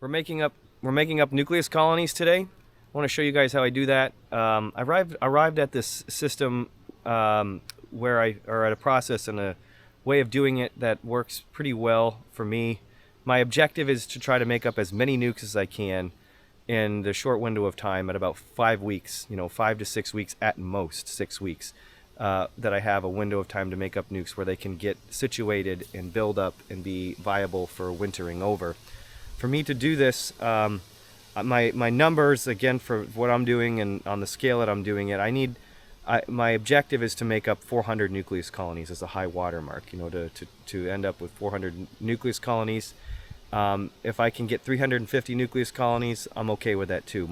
We're making up nucleus colonies today. I want to show you guys how I do that. I arrived at this system or at a process and a way of doing it that works pretty well for me. My objective is to try to make up as many nukes as I can in the short window of time at about 5 weeks, 5 to 6 weeks at most, 6 weeks, that I have a window of time to make up nukes where they can get situated and build up and be viable for wintering over. For me to do this, my numbers, again, for what I'm doing and on the scale that I'm doing it, my objective is to make up 400 nucleus colonies as a high water mark, to end up with 400 nucleus colonies. If I can get 350 nucleus colonies, I'm okay with that too.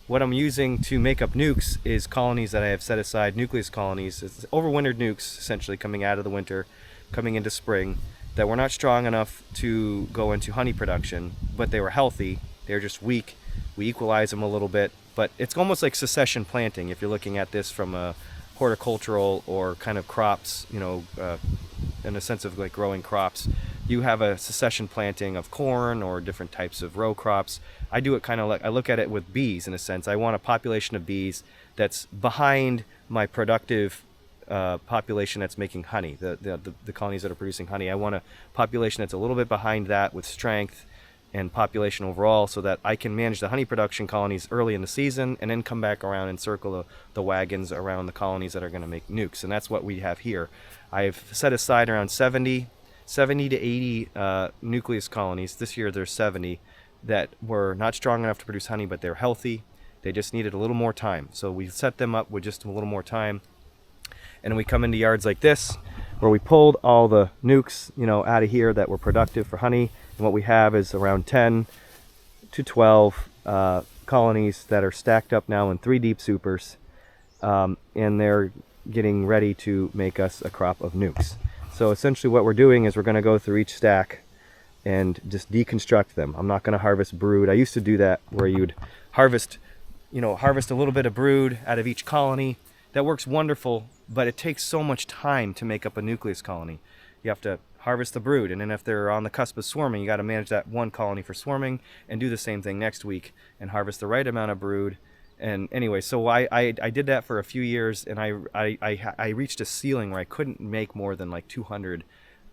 What I'm using to make up nukes is colonies that I have set aside, nucleus colonies. It's overwintered nukes, essentially, coming out of the winter, coming into spring, that were not strong enough to go into honey production, but they were healthy. They're just weak. We equalize them a little bit, but it's almost like succession planting if you're looking at this from a horticultural or kind of crops, in a sense of like growing crops. You have a succession planting of corn or different types of row crops. I do it kind of like, I look at it with bees in a sense. I want a population of bees that's behind my productive population that's making honey, the colonies that are producing honey. I want a population that's a little bit behind that with strength and population overall, so that I can manage the honey production colonies early in the season and then come back around and circle the wagons around the colonies that are going to make nukes. And that's what we have here. I've set aside around 70 to 80 nucleus colonies. This year there's 70 that were not strong enough to produce honey, but they're healthy. They just needed a little more time. So we set them up with just a little more time. And we come into yards like this, where we pulled all the nukes, out of here that were productive for honey. And what we have is around 10 to 12 colonies that are stacked up now in 3 deep supers. And they're getting ready to make us a crop of nukes. So essentially what we're doing is we're going to go through each stack and just deconstruct them. I'm not going to harvest brood. I used to do that, where you'd harvest a little bit of brood out of each colony. That works wonderful, but it takes so much time to make up a nucleus colony. You have to harvest the brood, and then if they're on the cusp of swarming, you got to manage that one colony for swarming and do the same thing next week and harvest the right amount of brood. And anyway, so I did that for a few years, and I reached a ceiling where I couldn't make more than like 200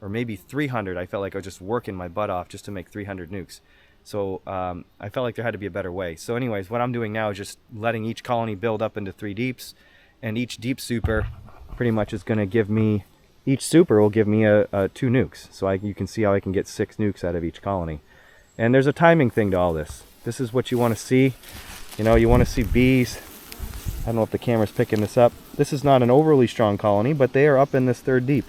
or maybe 300. I felt like I was just working my butt off just to make 300 nukes. So I felt like there had to be a better way. So anyways, what I'm doing now is just letting each colony build up into 3 deeps, and each deep super pretty much is going to give me, each super will give me 2 nukes. So you can see how I can get 6 nukes out of each colony. And there's a timing thing to all this. This is what you want to see. You want to see bees. I don't know if the camera's picking this up. This is not an overly strong colony, but they are up in this 3rd deep.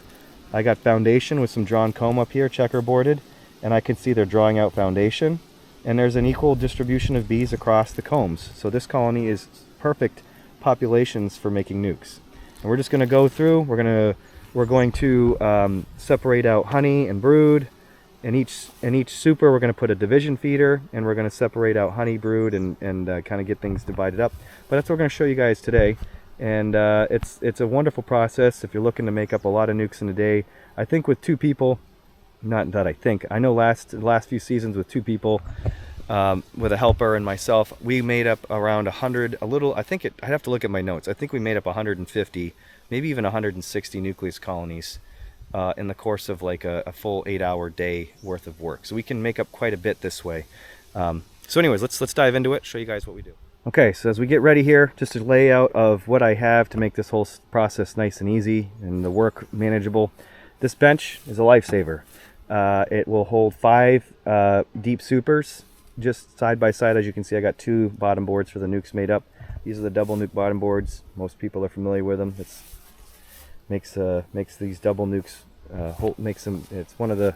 I got foundation with some drawn comb up here, checkerboarded, and I can see they're drawing out foundation. And there's an equal distribution of bees across the combs. So this colony is perfect populations for making nukes. And we're just going to go through. We're going to separate out honey and brood. In each super, we're going to put a division feeder, and we're going to separate out honey, brood, and kind of get things divided up. But that's what we're going to show you guys today. And it's a wonderful process if you're looking to make up a lot of nukes in a day. I think with 2 people, not that I think, I know last few seasons with 2 people, with a helper and myself, we made up around 100, I'd have to look at my notes. I think we made up 150, maybe even 160 nucleus colonies in the course of like a full 8-hour day worth of work. So we can make up quite a bit this way. So anyways, let's dive into it, show you guys what we do. Okay, so as we get ready here, just a layout of what I have to make this whole process nice and easy and the work manageable. This bench is a lifesaver. It will hold 5 deep supers, just side by side. As you can see, I got 2 bottom boards for the nukes made up. These are the double nuke bottom boards. Most people are familiar with them. It makes these double nukes it's one of the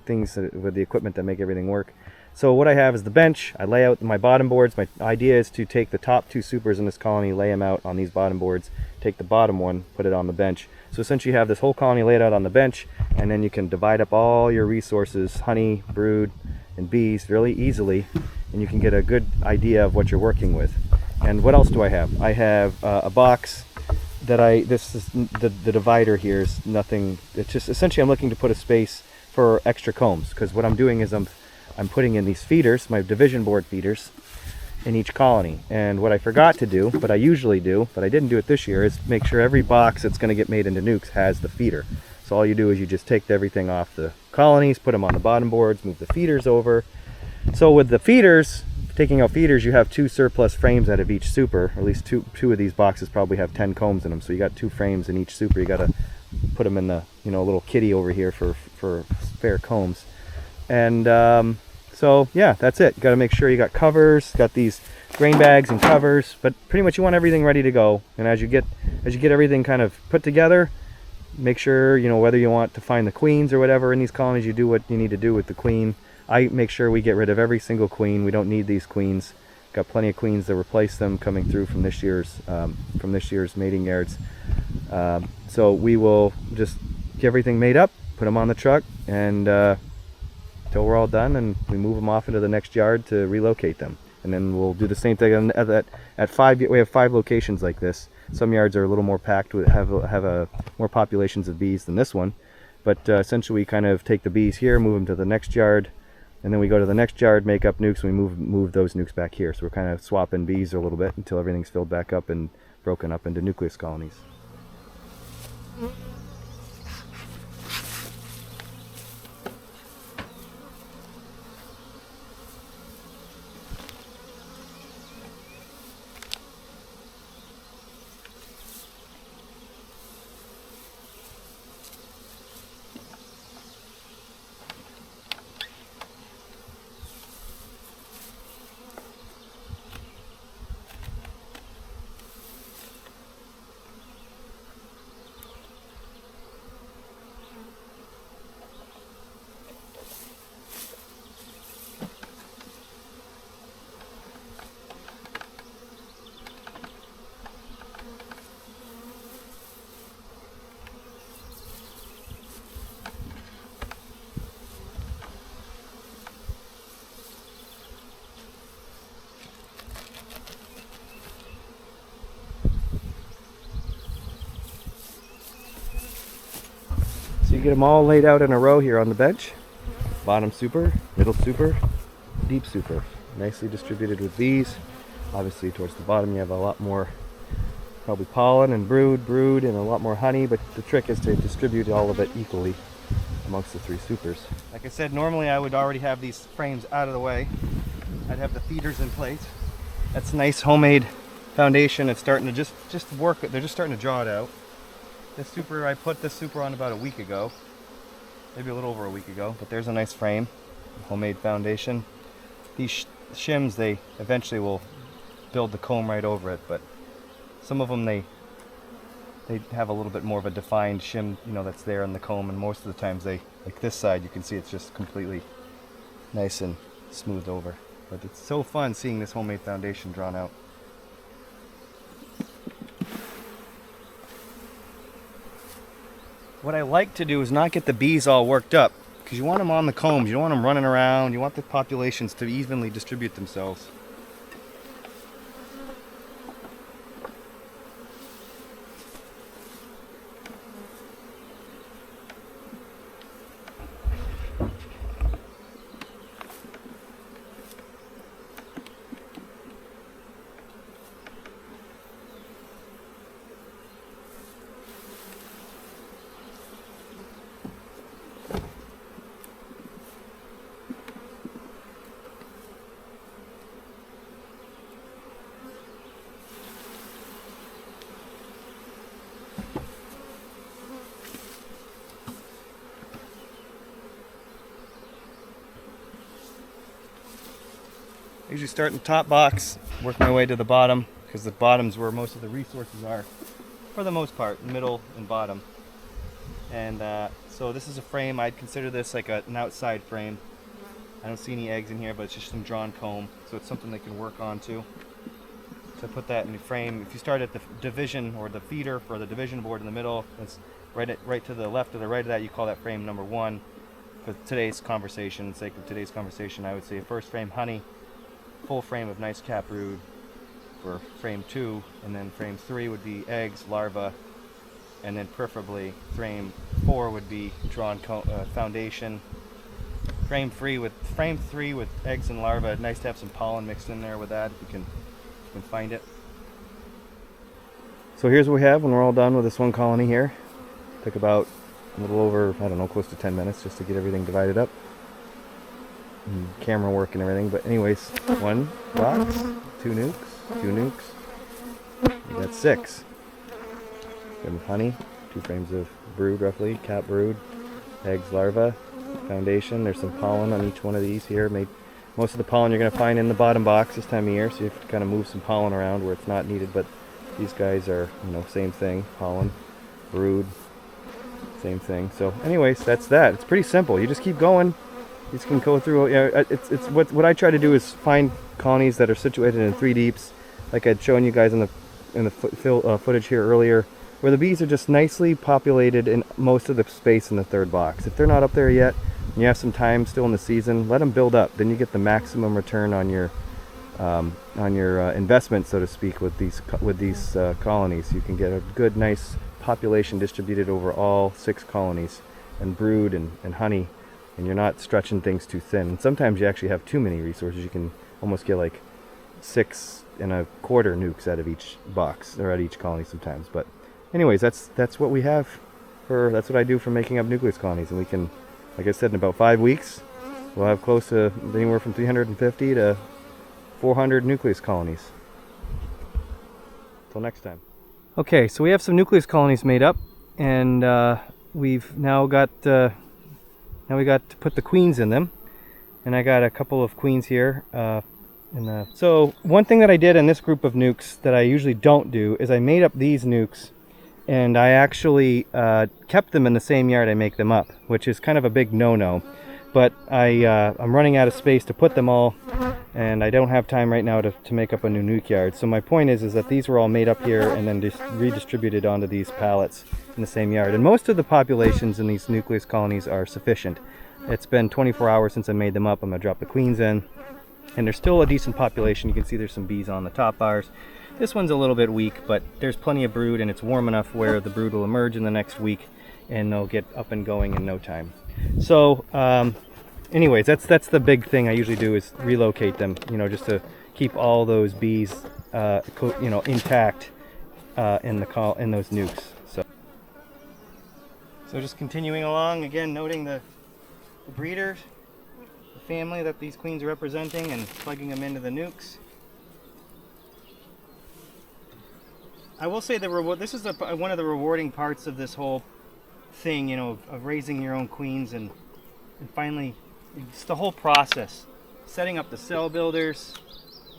things with the equipment that make everything work. So what I have is the bench. I lay out my bottom boards. My idea is to take the top 2 supers in this colony, lay them out on these bottom boards, take the bottom one, put it on the bench. So essentially you have this whole colony laid out on the bench, and then you can divide up all your resources, honey, brood, and bees really easily, and you can get a good idea of what you're working with. And what else do I have? I have a box that this is the divider here is nothing. It's just essentially I'm looking to put a space for extra combs, because what I'm doing is I'm I'm putting in these feeders, my division board feeders, in each colony. And what I forgot to do, but I usually do, but I didn't do it this year, is make sure every box that's going to get made into nukes has the feeder. So all you do is you just take everything off the colonies, put them on the bottom boards, move the feeders over. So with the feeders, taking out feeders, you have 2 surplus frames out of each super. Or at least two of these boxes probably have 10 combs in them. So you got 2 frames in each super. You got to put them in the, you know, little kitty over here for spare combs. And so yeah, that's it. You got to make sure you got covers, got these grain bags and covers, but pretty much you want everything ready to go. And as you get everything kind of put together, make sure, you know, whether you want to find the queens or whatever in these colonies, you do what you need to do with the queen. I make sure we get rid of every single queen. We don't need these queens. Got plenty of queens to replace them coming through from this year's mating yards. So we will just get everything made up, put them on the truck, and till we're all done, and we move them off into the next yard to relocate them. And then we'll do the same thing at 5. We have 5 locations like this. Some yards are a little more packed, have more populations of bees than this one, but essentially we kind of take the bees here, move them to the next yard, and then we go to the next yard, make up nukes, and we move those nukes back here. So we're kind of swapping bees a little bit until everything's filled back up and broken up into nucleus colonies. So you get them all laid out in a row here on the bench. Bottom super, middle super, deep super. Nicely distributed with these. Obviously towards the bottom you have a lot more probably pollen and brood and a lot more honey, but the trick is to distribute all of it equally amongst the 3 supers. Like I said, normally I would already have these frames out of the way. I'd have the feeders in place. That's nice homemade foundation. It's starting to just work. They're just starting to draw it out. This super, I put this super on about a week ago, maybe a little over a week ago, but there's a nice frame, homemade foundation. These shims, they eventually will build the comb right over it, but some of them they have a little bit more of a defined shim, you know, that's there in the comb, and most of the times they, like this side, you can see it's just completely nice and smoothed over. But it's so fun seeing this homemade foundation drawn out. What I like to do is not get the bees all worked up, because you want them on the combs, you don't want them running around, you want the populations to evenly distribute themselves. I usually start in the top box, work my way to the bottom, because the bottom's where most of the resources are, for the most part, middle and bottom. And so this is a frame. I'd consider this like an outside frame. I don't see any eggs in here, but it's just some drawn comb, so it's something they can work on too. So put that in the frame. If you start at the division or the feeder for the division board in the middle, that's right to the left or the right of that, you call that frame number 1. For today's conversation, sake of today's conversation, I would say first frame honey, full frame of nice cap brood for frame 2, and then frame 3 would be eggs, larvae, and then preferably frame 4 would be drawn foundation, frame 3 with eggs and larvae. Nice to have some pollen mixed in there with that if you can find it. So here's what we have when we're all done with this one colony here. Took about a little over, I don't know, close to 10 minutes just to get everything divided up. And camera work and everything. But anyways, 1 box, 2 nukes. You got 6. Frame of honey, 2 frames of brood roughly, cap brood, eggs, larvae, foundation. There's some pollen on each one of these here. Most of the pollen you're going to find in the bottom box this time of year, so you have to kind of move some pollen around where it's not needed, but these guys are, same thing, pollen, brood, same thing. So anyways, that's that. It's pretty simple. You just keep going. You just can go through, it's what I try to do is find colonies that are situated in 3 deeps, like I'd shown you guys in the footage here earlier, where the bees are just nicely populated in most of the space in the 3rd box. If they're not up there yet, and you have some time still in the season, let them build up. Then you get the maximum return on your investment, so to speak, with these colonies. You can get a good, nice population distributed over all 6 colonies, and brood and honey, and you're not stretching things too thin. And sometimes you actually have too many resources. You can almost get like 6 1/4 nukes out of each box, or at each colony sometimes. But anyways, that's what we have that's what I do for making up nucleus colonies. And we can, like I said, in about 5 weeks we'll have close to anywhere from 350 to 400 nucleus colonies. Until next time. Okay, so we have some nucleus colonies made up, and we've now got we got to put the queens in them, and I got a couple of queens here. So one thing that I did in this group of nukes that I usually don't do is I made up these nukes, and I actually kept them in the same yard I make them up, which is kind of a big no-no. But I'm running out of space to put them all, and I don't have time right now to make up a new nuke yard. So my point is that these were all made up here and then just redistributed onto these pallets in the same yard. And most of the populations in these nucleus colonies are sufficient. It's been 24 hours since I made them up. I'm going to drop the queens in, and there's still a decent population. You can see there's some bees on the top bars. This one's a little bit weak, but there's plenty of brood, and it's warm enough where the brood will emerge in the next week, and they'll get up and going in no time. So anyways, that's the big thing I usually do, is relocate them, just to keep all those bees intact in those nukes. So just continuing along, again noting the breeders, the family that these queens are representing, and plugging them into the nukes. I will say this is one of the rewarding parts of this whole thing, of raising your own queens, and finally, it's the whole process. Setting up the cell builders,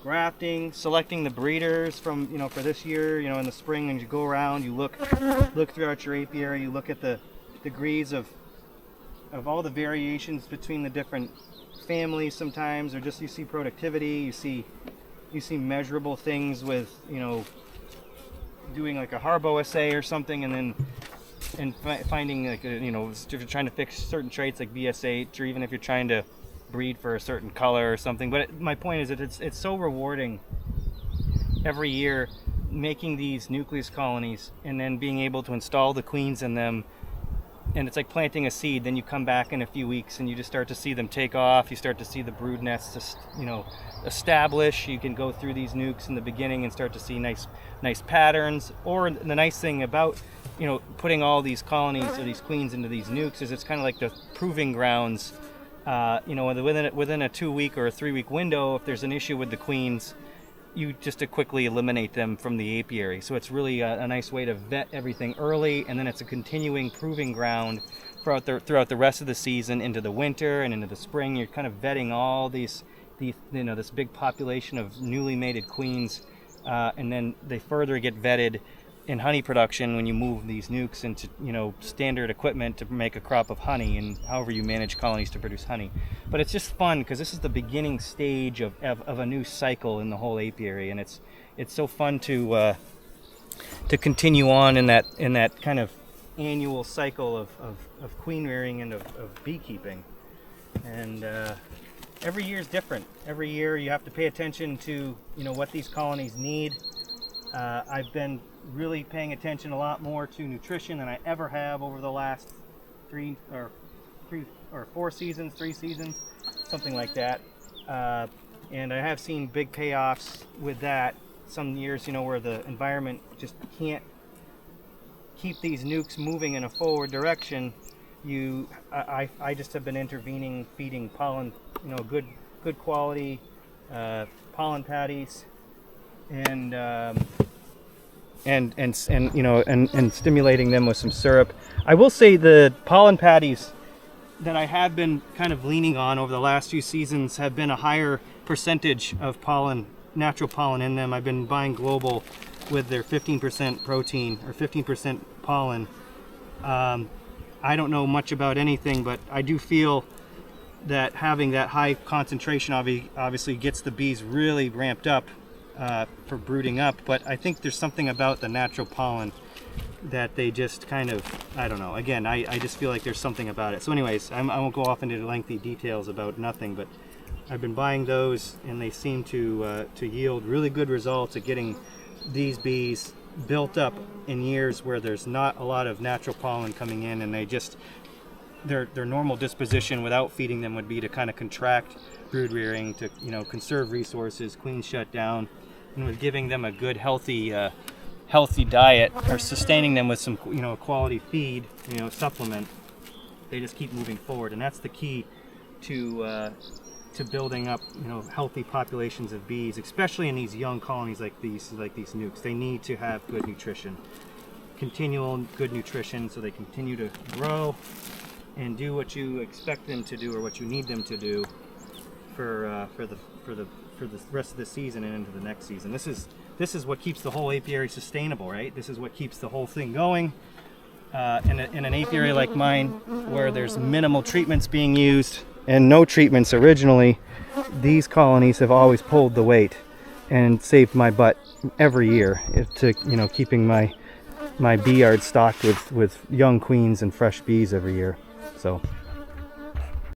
grafting, selecting the breeders from, for this year, in the spring, and you go around, you look throughout your apiary, you look at the degrees of all the variations between the different families sometimes, or just you see productivity, you see measurable things with, doing like a Harbo assay or something, and finding like if you're trying to fix certain traits like VSH, or even if you're trying to breed for a certain color or something. But my point is that it's so rewarding every year making these nucleus colonies, and then being able to install the queens in them. And it's like planting a seed. Then you come back in a few weeks and you just start to see them take off. You start to see the brood nests establish. You can go through these nukes in the beginning and start to see nice patterns. Or the nice thing about putting all these colonies or these queens into these nukes is it's kind of like the proving grounds. Within a 2-week or a 3-week window, if there's an issue with the queens, you just to quickly eliminate them from the apiary. So it's really a nice way to vet everything early, and then it's a continuing proving ground throughout the rest of the season, into the winter and into the spring. You're kind of vetting all this big population of newly mated queens, and then they further get vetted in honey production when you move these nukes into standard equipment to make a crop of honey, and however you manage colonies to produce honey. But it's just fun because this is the beginning stage of a new cycle in the whole apiary, and it's so fun to continue on in that kind of annual cycle of queen rearing and of beekeeping. And every year is different. Every year you have to pay attention to what these colonies need. I've been really paying attention a lot more to nutrition than I ever have over the last or 4 seasons, 3 seasons, something like that. And I have seen big payoffs with that. Some years, you know, where the environment just can't keep these nukes moving in a forward direction. I just have been intervening, feeding pollen, you know, good quality pollen patties, and you know, and stimulating them with some syrup. I will say the pollen patties that I have been kind of leaning on over the last few seasons have been a higher percentage of pollen, natural pollen in them. I've been buying Global with their 15% protein or 15% pollen. I don't know much about anything, but I do feel that having that high concentration obviously gets the bees really ramped up for brooding up. But I think there's something about the natural pollen that they just kind of, I don't know. Again, I just feel like there's something about it. So anyways, I won't go off into lengthy details about nothing, but I've been buying those, and they seem to yield really good results at getting these bees built up in years where there's not a lot of natural pollen coming in, and they just, their normal disposition without feeding them would be to kind of contract brood rearing, to, you know, conserve resources, queens shut down, and with giving them a good healthy diet, or sustaining them with some, you know, quality feed, you know, supplement, they just keep moving forward. And that's the key to building up, you know, healthy populations of bees, especially in these young colonies like these nukes. They need to have good nutrition, continual good nutrition, so they continue to grow and do what you expect them to do, or what you need them to do for the rest of the season and into the next season. This is what keeps the whole apiary sustainable, right? This is what keeps the whole thing going. In an apiary like mine, where there's minimal treatments being used and no treatments originally, these colonies have always pulled the weight and saved my butt every year to, you know, keeping my bee yard stocked with young queens and fresh bees every year. So